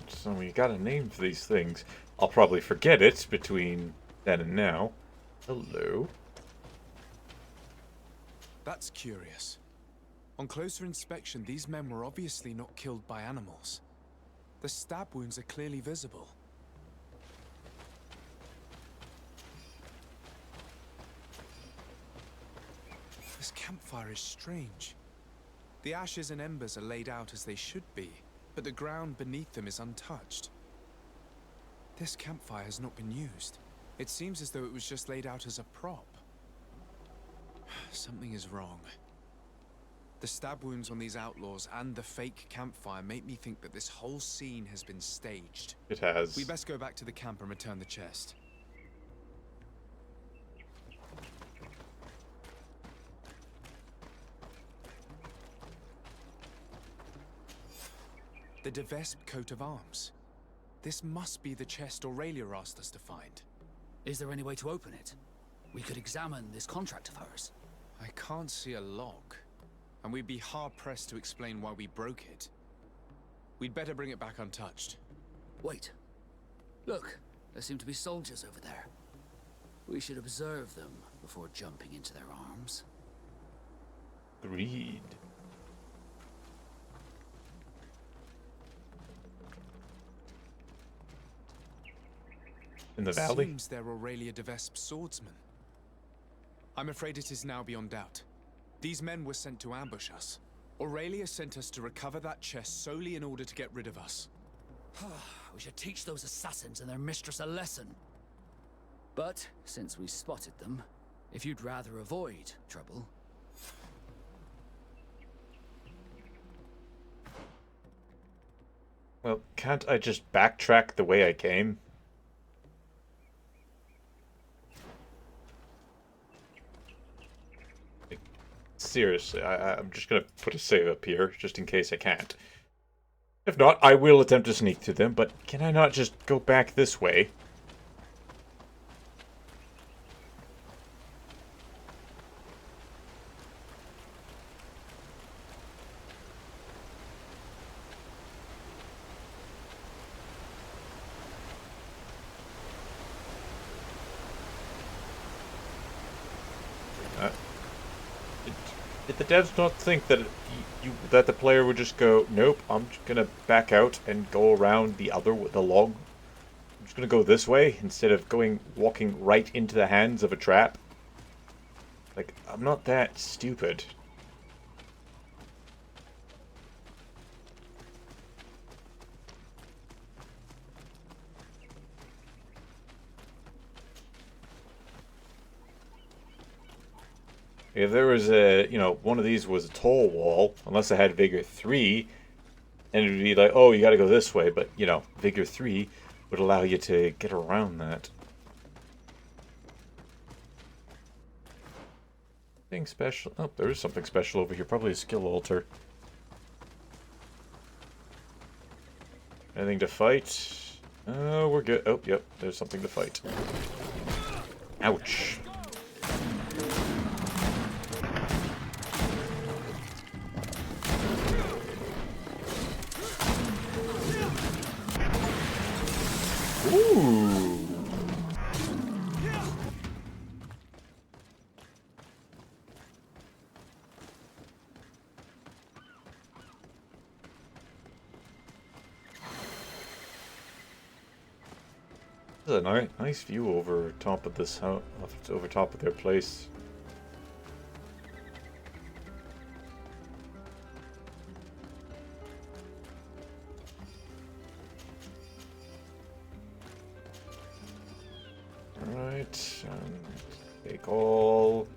So we got a name for these things. I'll probably forget it between then and now. Hello. That's curious. On closer inspection, these men were obviously not killed by animals. The stab wounds are clearly visible. This campfire is strange. The ashes and embers are laid out as they should be, but the ground beneath them is untouched. This campfire has not been used. It seems as though it was just laid out as a prop. Something is wrong. The stab wounds on these outlaws and the fake campfire make me think that this whole scene has been staged. It has. We best go back to the camp and return the chest. The De Vespe coat of arms. This must be the chest Aurelia asked us to find. Is there any way to open it? We could examine this contract of hers. I can't see a lock, and we'd be hard-pressed to explain why we broke it. We'd better bring it back untouched. Wait. Look, there seem to be soldiers over there. We should observe them before jumping into their arms. Greed. In the valley? Seems they're Aurelia de Vespe's swordsmen. I'm afraid it is now beyond doubt. These men were sent to ambush us. Aurelia sent us to recover that chest solely in order to get rid of us. We should teach those assassins and their mistress a lesson. But, since we spotted them, if you'd rather avoid trouble... Well, can't I just backtrack the way I came? Like, seriously, I'm just gonna put a save up here, just in case I can't. If not, I will attempt to sneak through them, but can I not just go back this way? Did the devs not think that that the player would just go, nope, I'm just gonna back out and go around the log? I'm just gonna go this way instead of walking right into the hands of a trap? Like, I'm not that stupid. If there was one of these was a tall wall, unless I had Vigor 3, and it would be like, oh, you gotta go this way, but, Vigor 3 would allow you to get around that. Anything special? Oh, there is something special over here, probably a skill altar. Anything to fight? Oh, we're good. Oh, yep, there's something to fight. Ouch. Ooh. This is a nice view over top of this house, over top of their place. Take all.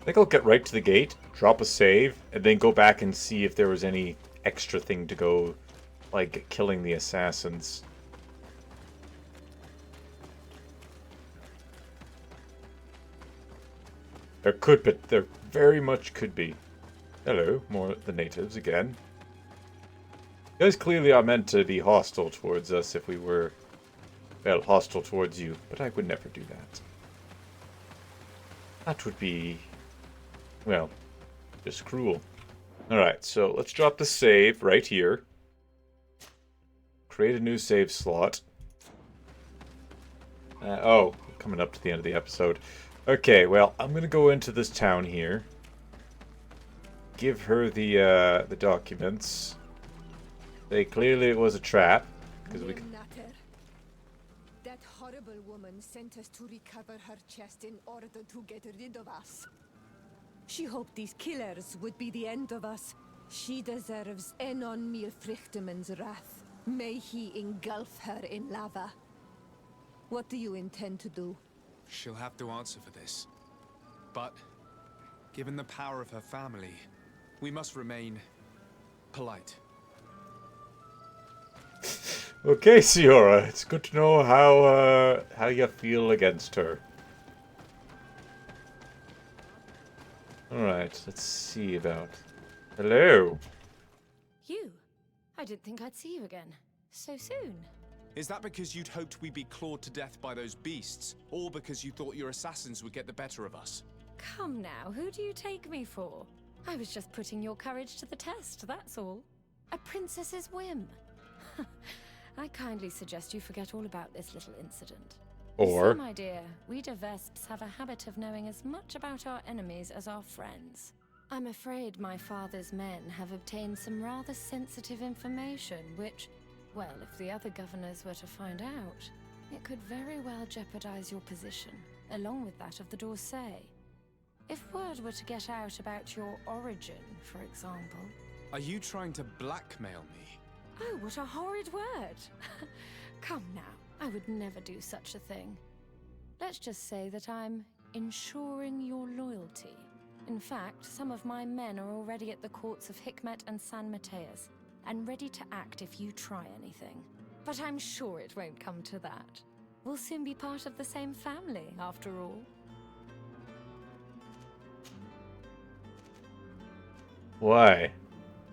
I think I'll get right to the gate, drop a save, and then go back and see if there was any extra thing to go, like killing the assassins. There could be, there very much could be. Hello, more the natives again. You guys clearly are meant to be hostile towards us if we were, well, hostile towards you, but I would never do that. That would be, well, just cruel. Alright, so let's drop the save right here. Create a new save slot. Oh, coming up to the end of the episode. Okay, well, I'm gonna go into this town here. Give her the documents. Say clearly it was a trap, because we can. That horrible woman sent us to recover her chest in order to get rid of us. She hoped these killers would be the end of us. She deserves Enon mir Frichtemann's wrath. May he engulf her in lava. What do you intend to do? She'll have to answer for this. But, given the power of her family, we must remain polite. Okay, Siora, it's good to know how you feel against her. Alright, let's see about... Hello! You? I didn't think I'd see you again. So soon. Is that because you'd hoped we'd be clawed to death by those beasts? Or because you thought your assassins would get the better of us? Come now, who do you take me for? I was just putting your courage to the test, that's all. A princess's whim. I kindly suggest you forget all about this little incident. Or... So, my dear, we Vesps have a habit of knowing as much about our enemies as our friends. I'm afraid my father's men have obtained some rather sensitive information, which, well, if the other governors were to find out, it could very well jeopardize your position, along with that of the D'Orsay. If word were to get out about your origin, for example... Are you trying to blackmail me? Oh, what a horrid word! Come now, I would never do such a thing. Let's just say that I'm ensuring your loyalty. In fact, some of my men are already at the courts of Hikmat and San Mateus, and ready to act if you try anything. But I'm sure it won't come to that. We'll soon be part of the same family, after all. Why?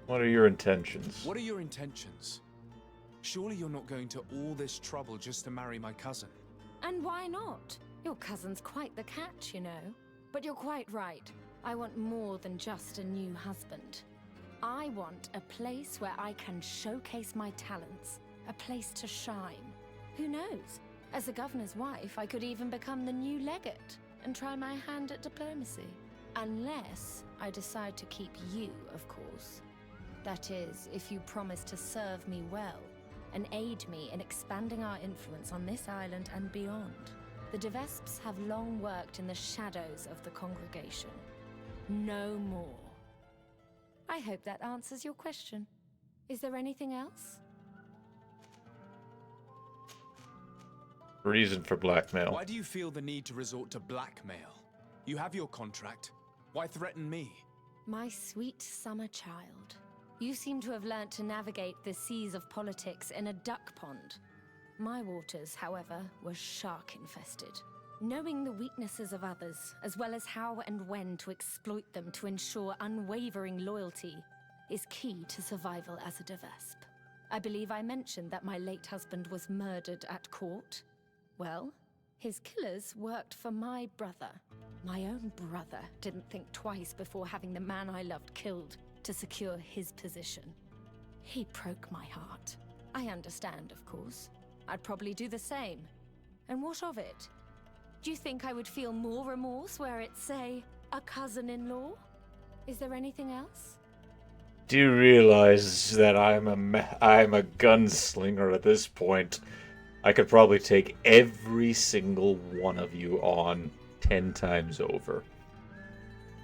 What are your intentions? What are your intentions? Surely you're not going to all this trouble just to marry my cousin. And why not? Your cousin's quite the catch, you know. But you're quite right. I want more than just a new husband. I want a place where I can showcase my talents. A place to shine. Who knows? As the governor's wife, I could even become the new legate and try my hand at diplomacy. Unless I decide to keep you, of course. That is, if you promise to serve me well and aid me in expanding our influence on this island and beyond. The De Vesps have long worked in the shadows of the congregation. No more. I hope that answers your question. Is there anything else? Reason for blackmail. Why do you feel the need to resort to blackmail? You have your contract. Why threaten me? My sweet summer child. You seem to have learnt to navigate the seas of politics in a duck pond. My waters, however, were shark-infested. Knowing the weaknesses of others, as well as how and when to exploit them to ensure unwavering loyalty, is key to survival as a De Vesp. I believe I mentioned that my late husband was murdered at court. Well, his killers worked for my brother. My own brother didn't think twice before having the man I loved killed to secure his position. He broke my heart. I understand, of course. I'd probably do the same. And what of it? Do you think I would feel more remorse were it, say, a cousin-in-law? Is there anything else? Do you realize that I'm a gunslinger at this point? I could probably take every single one of you on 10 times over.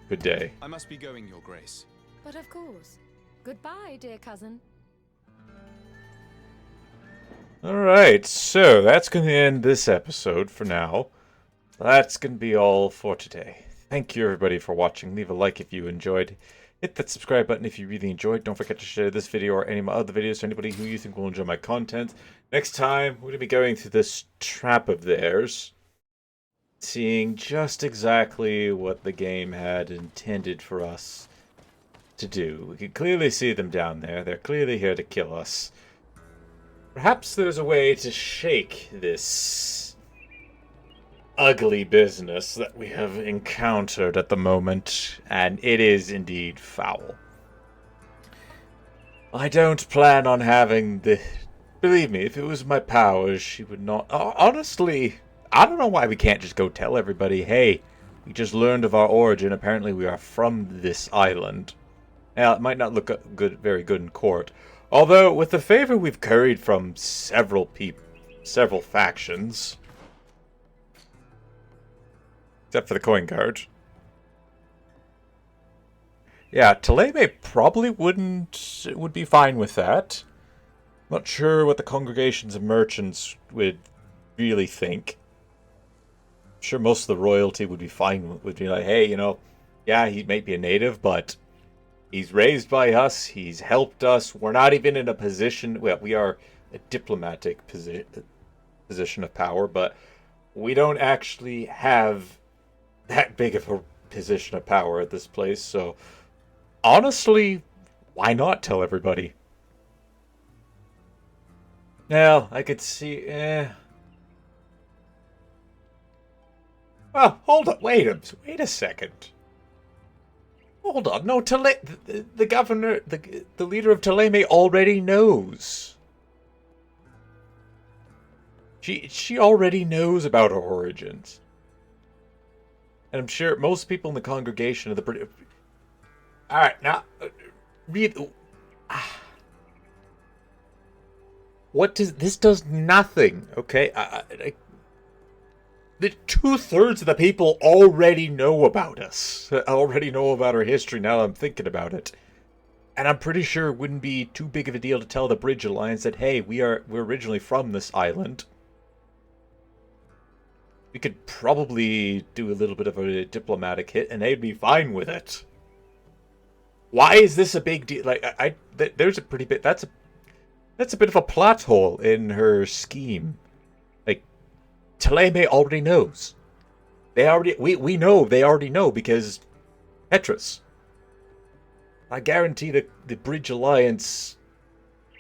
Good day. I must be going, Your Grace. But of course. Goodbye, dear cousin. Alright, so that's going to end this episode for now. That's going to be all for today. Thank you everybody for watching. Leave a like if you enjoyed. Hit that subscribe button if you really enjoyed. Don't forget to share this video or any of my other videos to anybody who you think will enjoy my content. Next time, we're going to be going through this trap of theirs. Seeing just exactly what the game had intended for us to do. We can clearly see them down there. They're clearly here to kill us. Perhaps there's a way to shake this ugly business that we have encountered at the moment, and it is indeed foul. I don't plan on having the... Believe me, if it was my powers, she would not... Honestly, I don't know why we can't just go tell everybody, hey, we just learned of our origin, apparently we are from this island. Now, it might not look good, very good in court, although with the favor we've curried from several factions... Except for the coin guard. Yeah, Thélème probably would be fine with that. Not sure what the congregations of merchants would really think. I'm sure most of the royalty would be fine, would be like, hey, you know, yeah, he may be a native, but he's raised by us, he's helped us, we're not even in a position, well, we are a diplomatic position of power, but we don't actually have that big of a position of power at this place, so honestly, why not tell everybody? Now, I could see, well, hold on, wait a second. Hold on, no, the governor, the leader of Thélème already knows. She already knows about her origins. And I'm sure most people in the congregation of the British... Alright, now... read... What does... This does nothing, okay? The 2/3 of the people already know about us. Already know about our history now that I'm thinking about it. And I'm pretty sure it wouldn't be too big of a deal to tell the Bridge Alliance that, hey, we're originally from this island. We could probably do a little bit of a diplomatic hit, and they'd be fine with it. Why is this a big deal? Like, there's a pretty bit. That's a bit of a plot hole in her scheme. Like, Thélème already knows. We know they already know because Petrus. I guarantee that the Bridge Alliance.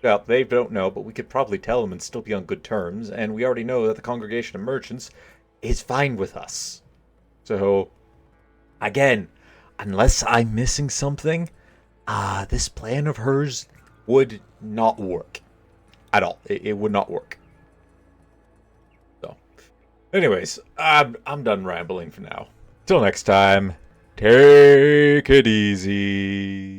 Well, they don't know, but we could probably tell them and still be on good terms. And we already know that the Congregation of Merchants is fine with us. So, again, unless I'm missing something, this plan of hers would not work. At all. It would not work. So, anyways, I'm done rambling for now. Till next time, take it easy.